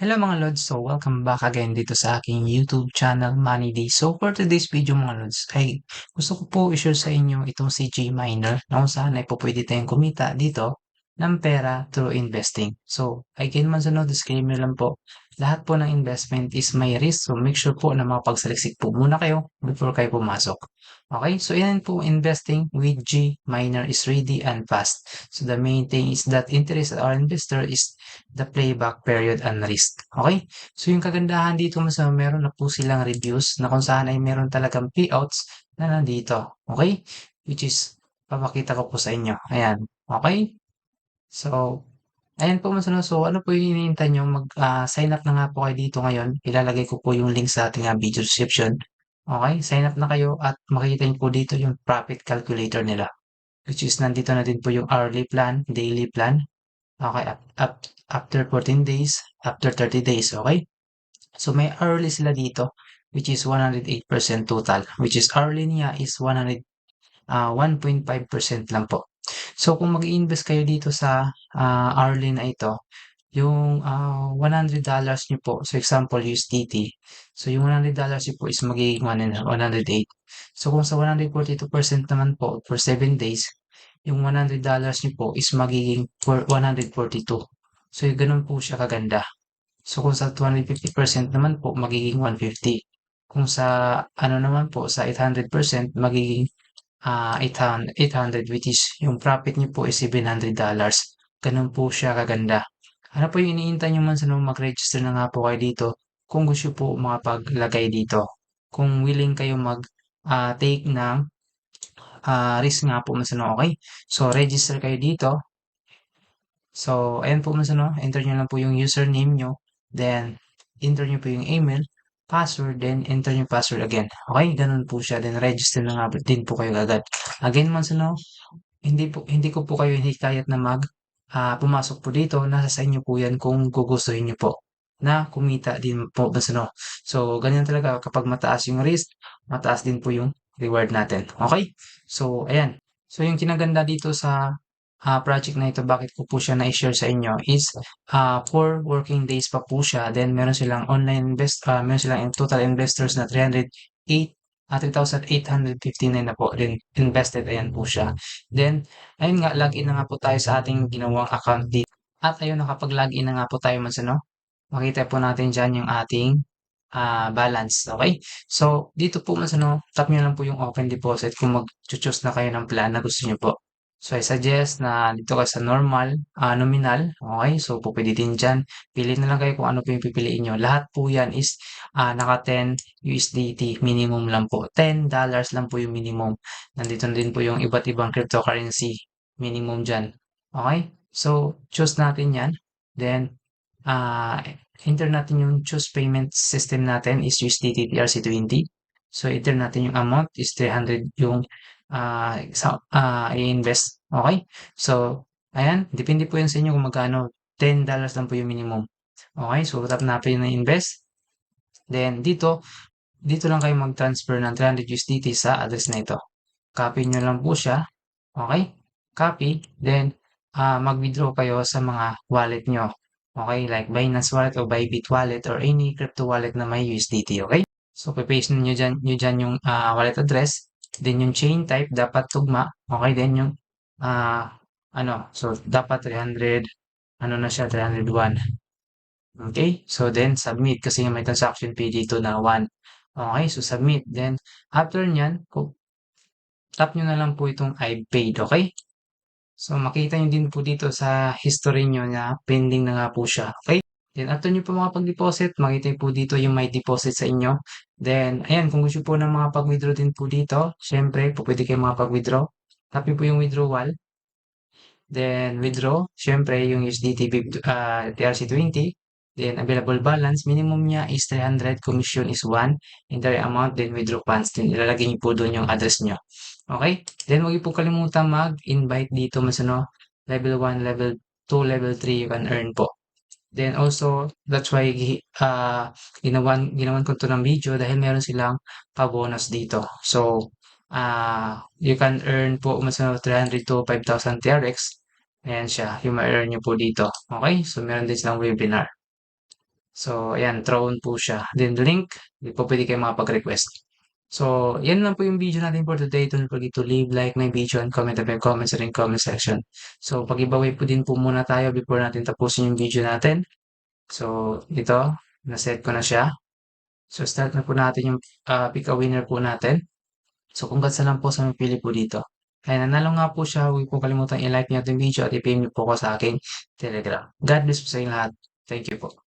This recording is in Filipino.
Hello mga Lods, so welcome back again dito sa aking YouTube channel Money Day. So for today's video mga Lods ay gusto ko po i-share sa inyo itong CG Miner na kung saan ay po pwede tayong kumita dito ng pera through investing. So again man sa disclaimer lang po, lahat po ng investment is may risk, so make sure po na makapagsaliksik po muna kayo before kayo pumasok. Okay, so yan po, investing with G Miner is ready and fast. So the main thing is that interest of our investor is the playback period and risk. Okay? So yung kagandahan dito mas meron na po silang reviews na kung saan ay meron talagang payouts na nandito. Okay? Which is papakita ko po sa inyo. Ayan. Okay? So, ayan po mas so ano po yung hinihintay nyo? Sign up na nga po kayo dito ngayon. Ilalagay ko po yung link sa ating video description. Okay? Sign up na kayo at makikita nyo po dito yung profit calculator nila. Which is nandito na din po yung hourly plan, daily plan, okay, after 14 days, after 30 days, okay? So may hourly sila dito, which is 108% total, which is hourly niya is 1.5% lang po. So kung mag-invest kayo dito sa hourly na ito, yung $100 nyo po, so example USDT, so yung $100 nyo po is magiging 108. So kung sa 142% naman po for 7 days, yung $100 nyo po is magiging 142. So yung ganun po siya kaganda. So kung sa 250% naman po, magiging 150. Kung sa ano naman po, sa 800%, magiging 800, which is yung profit niyo po is $700. Ganun po siya kaganda. Ano po yung iniintay nyo man sa mag-register na nga po kayo dito kung gusto po makapaglagay dito. Kung willing kayo take ng risk nga po mas okay? So register kayo dito. So ayan po mas enter nyo lang po yung username nyo, then enter nyo po yung email, password, then enter nyo password again. Okay, ganun po siya. Then register na nga din po kayo agad. Again mas hindi ko po kayo hikayat na pumasok po dito. Nasa sa inyo po yan kung gugustuhin nyo po na kumita din po mas So ganyan talaga kapag mataas yung risk, mataas din po yung reward natin. Okay? So ayan. So yung kinaganda dito sa project na ito, bakit ko po siya na-share sa inyo is 4 working days pa po siya. Then meron silang in total investors na 3,859 na po din invested. Ayan po siya. Then, ayun nga, login na nga po tayo sa ating ginawang account dito. At ayun, nakapag-login na nga po tayo man makita po natin dyan yung ating balance. Okay? So, dito po man tap nyo lang po yung open deposit kung mag-choose na kayo ng plan na gusto nyo po. So, I suggest na dito ka sa normal, nominal. Okay? So, po pwede din dyan. Pili na lang kayo kung ano po yung pipiliin nyo. Lahat po yan is naka 10 USDT minimum lang po. $10 lang po yung minimum. Nandito na din po yung iba't ibang cryptocurrency minimum dyan. Okay? So, choose natin yan. Then, ah, enter natin yung choose payment system natin is USDT TRC20. So, enter natin yung amount is 300 yung i-invest. Okay? So, ayan. Depende po yan sa inyo kung magkano. $10 lang po yung minimum. Okay? So, tap natin na invest. Then, dito lang kayo mag-transfer ng 300 USDT sa address na ito. Copy nyo lang po siya. Okay? Copy. Then, mag-withdraw kayo sa mga wallet nyo. Okay? Like Binance Wallet o Bybit Wallet or any crypto wallet na may USDT. Okay? So, paste nyo dyan yung wallet address. Then, yung chain type dapat tugma. Okay? Then, yung so, dapat 300, ano na siya, 301. Okay? So, then, submit kasi may transaction fee dito na 1. Okay? So, submit. Then, after nyan, tap nyo na lang po itong I paid. Okay? So, makita nyo din po dito sa history nyo na pending na nga po siya. Okay? Then, after nyo po makapag-deposit, makita nyo po dito yung may deposit sa inyo. Then, ayan, kung gusto po na makapag-withdraw din po dito, syempre, po pwede kayo makapag-withdraw. Tap nyo po yung withdrawal. Then, withdraw. Syempre, yung USDT TRC20. Then, available balance. Minimum niya is 300. Commission is 1. Entire amount. Then, withdraw funds. Then, ilalagay niyo po doon yung address niyo. Okay? Then, huwag niyo po kalimutan mag-invite dito level 1, level 2, level 3 you can earn po. Then also, that's why ginawan ko to ng video dahil meron silang pa-bonus dito. So, you can earn po 300 to 5,000 TRX. Ayan siya, yung ma-earn nyo po dito. Okay? So, meron din silang webinar. So, ayan, thrown po siya. Then link, di po pwede kayo makapag-request. So, yan lang po yung video natin for today. Don't forget to leave, like my video, and comment in the comments rin comment section. So, pag-giveaway po din po muna tayo before natin tapusin yung video natin. So, ito, na-set ko na siya. So, start na po natin yung pick a winner po natin. So, congrats na lang po sa napili po dito. Kaya nanalo nga po siya. Huwag po kalimutan i-like niyo yung video at i-pay niyo po ako sa aking Telegram. God bless po sa inyo lahat. Thank you po.